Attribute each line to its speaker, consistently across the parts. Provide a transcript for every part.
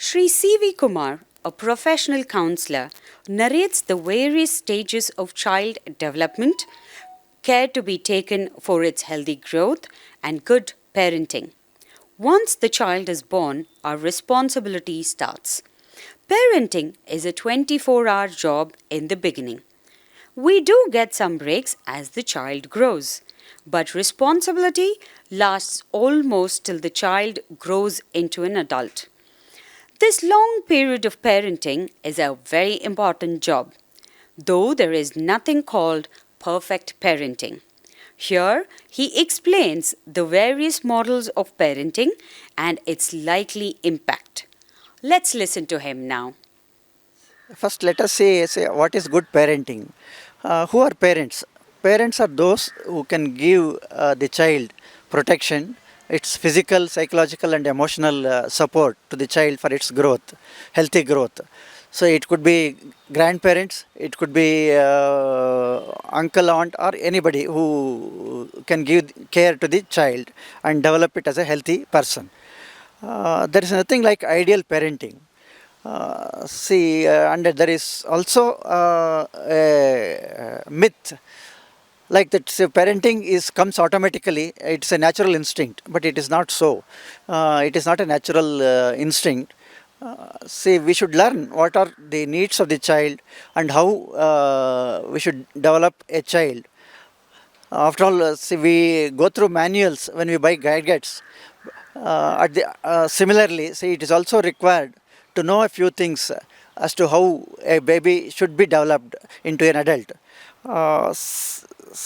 Speaker 1: Shri C V Kumar, a professional counselor, narrates the various stages of child development, care to be taken for its healthy growth, and good parenting. Once the child is born, our responsibility starts. Parenting is a 24-hour job in the beginning. We do get some breaks as the child grows, but responsibility lasts almost till the child grows into an adult. This long period of parenting is a very important job, though there is nothing called perfect parenting. Here, he explains the various models of parenting and its likely impact. Let's listen to him now.
Speaker 2: First, let us say what is good parenting. Who are parents? Parents are those who can give the child protection, its physical, psychological, and emotional support to the child for its growth, healthy growth. So it could be grandparents, it could be uncle, aunt, or anybody who can give care to the child and develop it as a healthy person. There is nothing like ideal parenting. And there is also a myth like that. So parenting is comes automatically. It's a natural instinct, but it is not so. It is not a natural instinct. We should learn what are the needs of the child and how we should develop a child. After all, we go through manuals when we buy gadgets. Similarly, it is also required to know a few things as to how a baby should be developed into an adult.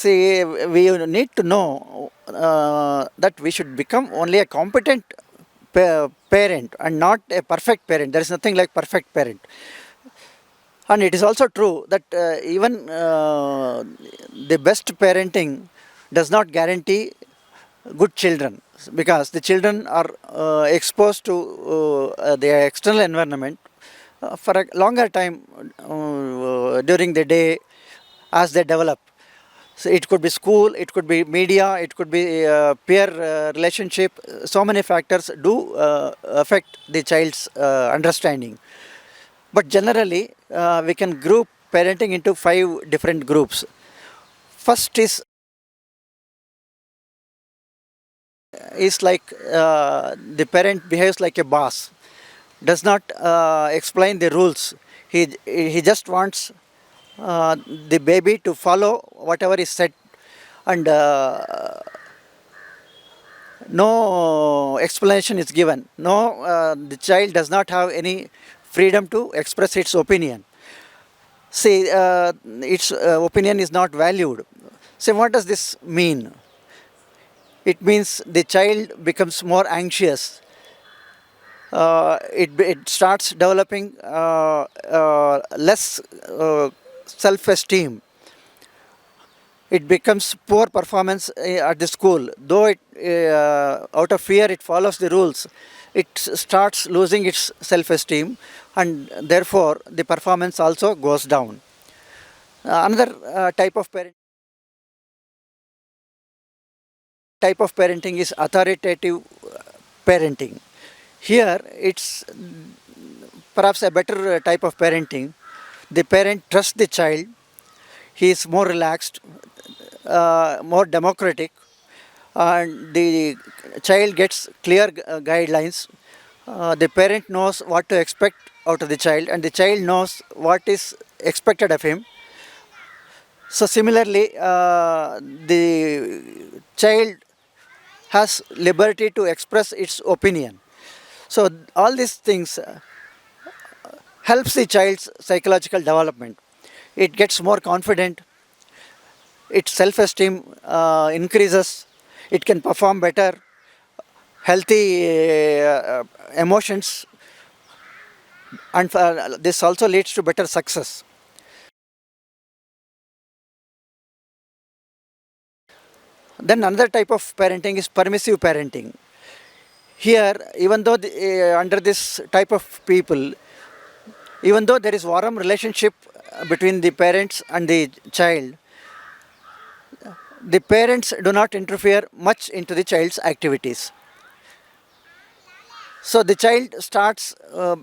Speaker 2: We need to know that we should become only a competent parent and not a perfect parent. There is nothing like perfect parent. And it is also true that even the best parenting does not guarantee good children, because the children are exposed to the external environment for a longer time during the day as they develop. So it could be school, it could be media, it could be peer relationship. So many factors do affect the child's understanding. But generally, we can group parenting into 5 different groups. First is like the parent behaves like a boss, does not explain the rules. He just wants the baby to follow whatever is said, and no explanation is given. No, the child does not have any freedom to express its opinion. Its opinion is not valued. What does this mean? It means the child becomes more anxious. It starts developing less self-esteem. It becomes poor performance at the school. Though out of fear it follows the rules, it starts losing its self-esteem, and therefore the performance also goes down. Another type of parenting is authoritative parenting. Here, it's perhaps a better type of parenting. The parent trusts the child. He is more relaxed, more democratic, and the child gets clear guidelines. The parent knows what to expect out of the child, and the child knows what is expected of him. So similarly, the child has liberty to express its opinion. So all these things helps the child's psychological development. It gets more confident, its self-esteem increases, it can perform better, healthy emotions, and this also leads to better success. Then another type of parenting is permissive parenting. Here, even though under this type of people, even though there is warm relationship between the parents and the child, the parents do not interfere much into the child's activities. So the child starts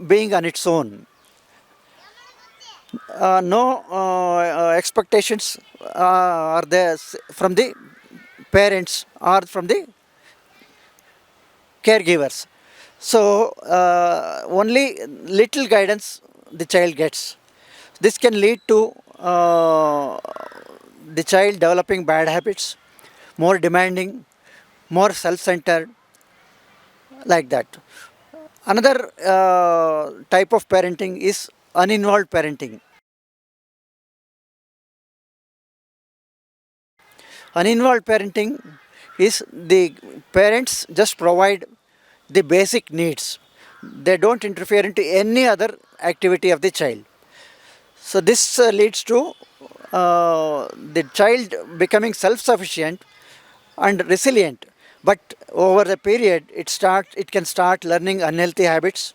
Speaker 2: being on its own. No expectations are there from the parents or from the caregivers. So only little guidance the child gets. This can lead to the child developing bad habits, more demanding, more self-centered, like that. Another type of parenting is uninvolved parenting. Uninvolved parenting is the parents just provide the basic needs. They don't interfere into any other activity of the child. So this leads to the child becoming self-sufficient and resilient. But over the period, it can start learning unhealthy habits,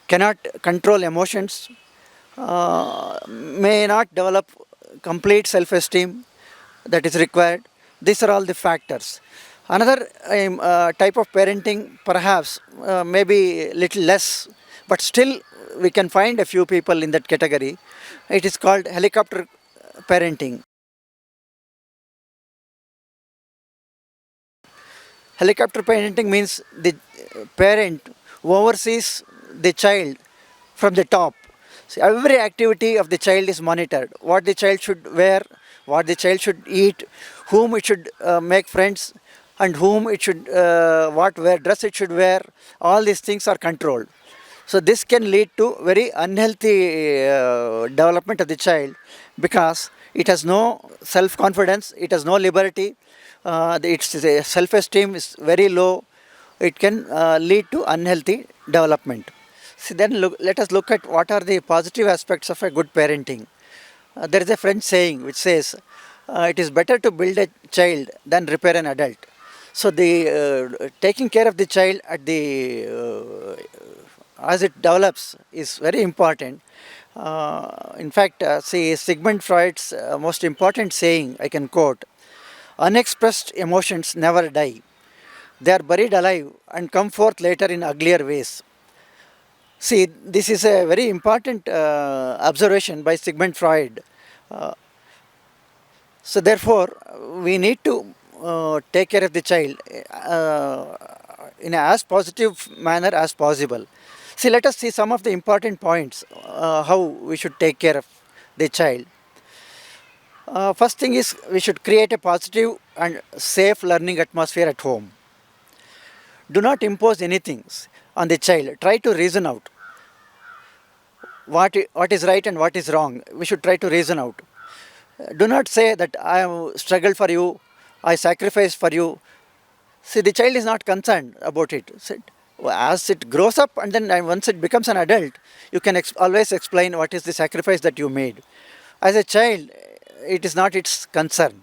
Speaker 2: cannot control emotions, may not develop complete self-esteem that is required. These are all the factors. Another type of parenting, perhaps, maybe little less, but still we can find a few people in that category. It is called helicopter parenting. Helicopter parenting means the parent oversees the child from the top. So every activity of the child is monitored. What the child should wear, what the child should eat, whom it should make friends, and whom it should, what wear dress it should wear. All these things are controlled. So this can lead to very unhealthy development of the child because it has no self-confidence, it has no liberty, its self-esteem is very low. It can lead to unhealthy development. See, then let us look at what are the positive aspects of a good parenting. There is a French saying which says, it is better to build a child than repair an adult. So the taking care of the child at the as it develops is very important. In fact, see Sigmund Freud's most important saying I can quote: "Unexpressed emotions never die; they are buried alive and come forth later in uglier ways." See, this is a very important observation by Sigmund Freud. Uh, so therefore, we need to take care of the child in as positive manner as possible. See, let us see some of the important points how we should take care of the child. First thing is we should create a positive and safe learning atmosphere at home. Do not impose anything on the child. Try to reason out what is right and what is wrong. We should try to reason out. Do not say that I have struggled for you, I sacrificed for you. See, the child is not concerned about it. So, as it grows up and then once it becomes an adult, you can always explain what is the sacrifice that you made. As a child, it is not its concern.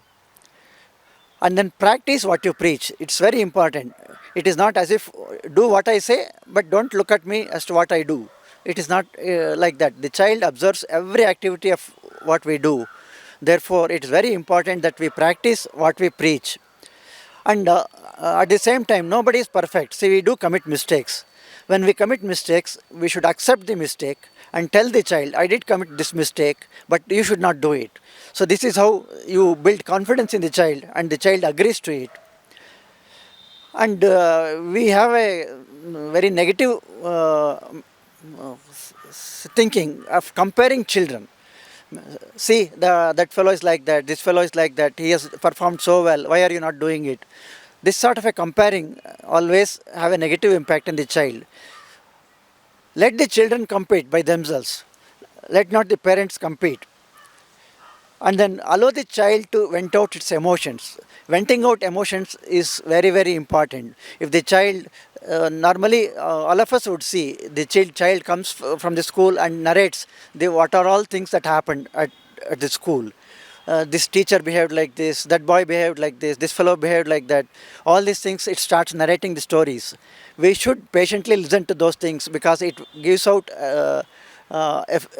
Speaker 2: And then practice what you preach. It's very important. It is not as if do what I say, but don't look at me as to what I do. It is not like that. The child observes every activity of what we do. Therefore, it is very important that we practice what we preach. And at the same time, nobody is perfect. See, we do commit mistakes. When we commit mistakes, we should accept the mistake and tell the child, I did commit this mistake, but you should not do it. So this is how you build confidence in the child and the child agrees to it. And we have a very negative thinking of comparing children. See, that fellow is like that, this fellow is like that, he has performed so well, why are you not doing it? This sort of a comparing always have a negative impact on the child. Let the children compete by themselves. Let not the parents compete. And then allow the child to vent out its emotions. Venting out emotions is very, very important. If the child, normally all of us would see, the child comes from the school and narrates what are all things that happened at the school. This teacher behaved like this, that boy behaved like this fellow behaved like that. All these things, it starts narrating the stories. We should patiently listen to those things because it gives out, it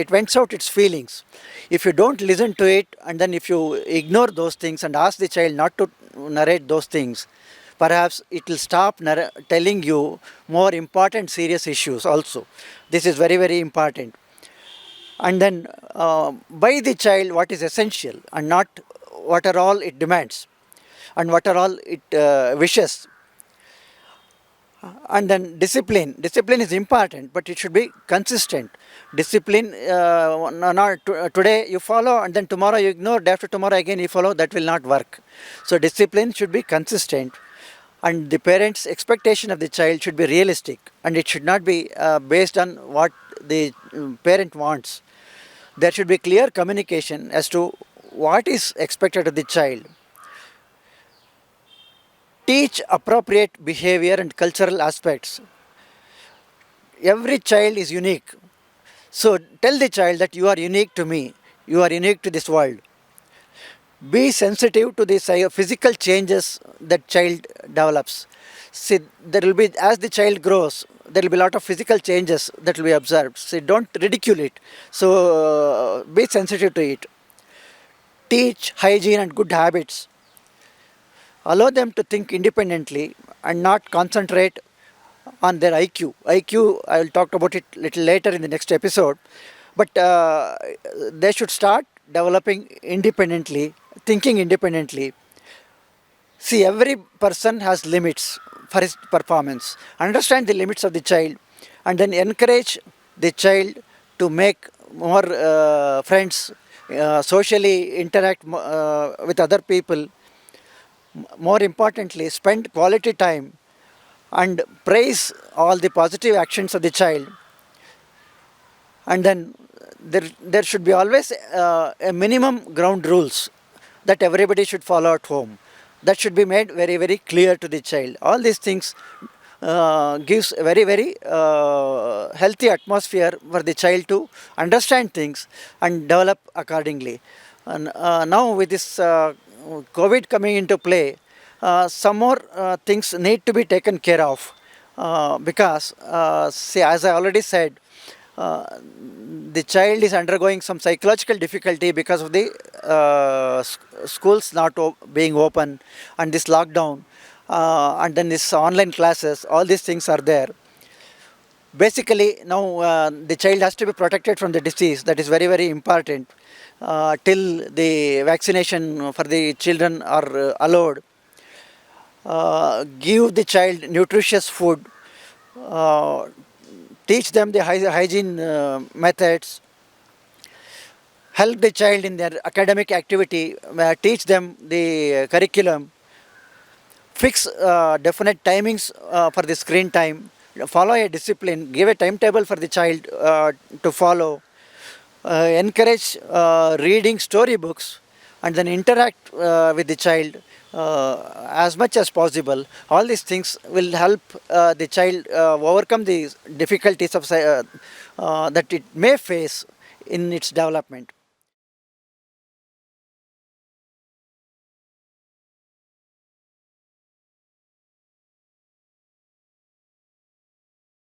Speaker 2: vents out its feelings. If you don't listen to it and then if you ignore those things and ask the child not to narrate those things, perhaps it will stop telling you more important serious issues also. This is very, very important. And then by the child what is essential and not what are all it demands and what are all it wishes. And then discipline is important, but it should be consistent. Discipline, not today you follow and then tomorrow you ignore, day after tomorrow again you follow, that will not work. So discipline should be consistent, and the parents' expectation of the child should be realistic, and it should not be based on what the parent wants. There should be clear communication as to what is expected of the child. Teach appropriate behavior and cultural aspects. Every child is unique. So tell the child that you are unique to me, you are unique to this world. Be sensitive to the physical changes that child develops. See, there will be, as the child grows, there will be a lot of physical changes that will be observed. So don't ridicule it. So be sensitive to it. Teach hygiene and good habits. Allow them to think independently and not concentrate on their IQ. IQ, I will talk about it little later in the next episode. But they should start developing independently, thinking independently. See, every person has limits for his performance. Understand the limits of the child and then encourage the child to make more friends, socially interact with other people. More importantly, spend quality time and praise all the positive actions of the child. And then there should be always a minimum ground rules that everybody should follow at home. That should be made very, very clear to the child. All these things gives a very, very healthy atmosphere for the child to understand things and develop accordingly. And now with this COVID coming into play, some more things need to be taken care of because, see, as I already said, the child is undergoing some psychological difficulty because of the schools not being open and this lockdown and then this online classes, all these things are there. Basically now the child has to be protected from the disease. That is very, very important till the vaccination for the children are allowed. Give the child nutritious food, teach them the hygiene methods, help the child in their academic activity, teach them the curriculum, fix definite timings for the screen time, follow a discipline, give a timetable for the child to follow, encourage reading storybooks, and then interact with the child as much as possible. All these things will help the child overcome the difficulties of that it may face in its development.